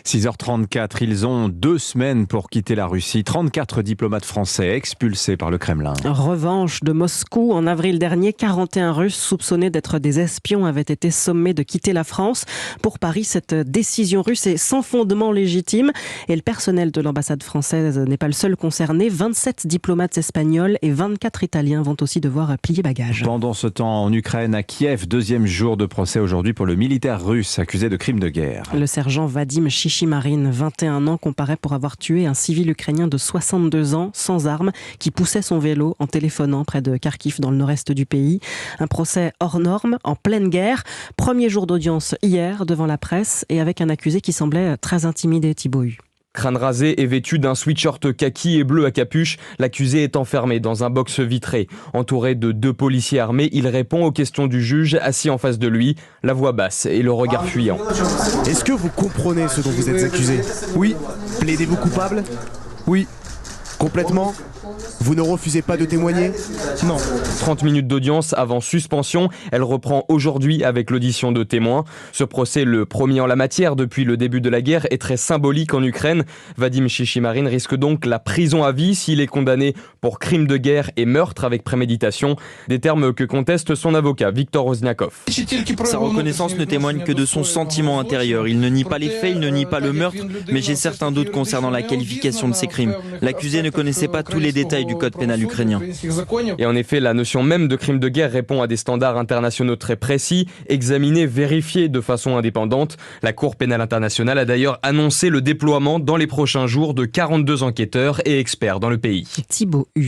6h34, ils ont 2 semaines pour quitter la Russie. 34 diplomates français expulsés par le Kremlin. Revanche de Moscou. En avril dernier, 41 Russes soupçonnés d'être des espions avaient été sommés de quitter la France. Pour Paris, cette décision russe est sans fondement légitime. Et le personnel de l'ambassade française n'est pas le seul concerné. 27 diplomates espagnols et 24 Italiens vont aussi devoir plier bagages. Pendant ce temps, en Ukraine, à Kiev, 2e jour de procès aujourd'hui pour le militaire russe accusé de crimes de guerre. Le sergent Vadim Chichimarin, 21 ans, comparaît pour avoir tué un civil ukrainien de 62 ans, sans armes, qui poussait son vélo en téléphonant près de Kharkiv, dans le nord-est du pays. Un procès hors norme, en pleine guerre. Premier jour d'audience hier, devant la presse, et avec un accusé qui semblait très intimidé, Thibaut Hu. Crâne rasé et vêtu d'un sweatshirt kaki et bleu à capuche, l'accusé est enfermé dans un box vitré. Entouré de 2 policiers armés, il répond aux questions du juge assis en face de lui, la voix basse et le regard fuyant. Est-ce que vous comprenez ce dont vous êtes accusé ? Oui. Plaidez-vous coupable ? Oui. Complètement ? Vous ne refusez pas de témoigner ? Non. 30 minutes d'audience avant suspension. Elle reprend aujourd'hui avec l'audition de témoins. Ce procès, le premier en la matière depuis le début de la guerre, est très symbolique en Ukraine. Vadim Chichimarin risque donc la prison à vie s'il est condamné pour crime de guerre et meurtre avec préméditation. Des termes que conteste son avocat, Viktor Ozniakov. Sa reconnaissance ne témoigne que de son sentiment intérieur. Il ne nie pas les faits, il ne nie pas le meurtre, mais j'ai certains doutes concernant la qualification de ces crimes. L'accusé ne connaissait pas tous les détails du code pénal ukrainien. Et en effet, la notion même de crime de guerre répond à des standards internationaux très précis, examinés, vérifiés de façon indépendante. La Cour pénale internationale a d'ailleurs annoncé le déploiement dans les prochains jours de 42 enquêteurs et experts dans le pays. Thibaut Hu.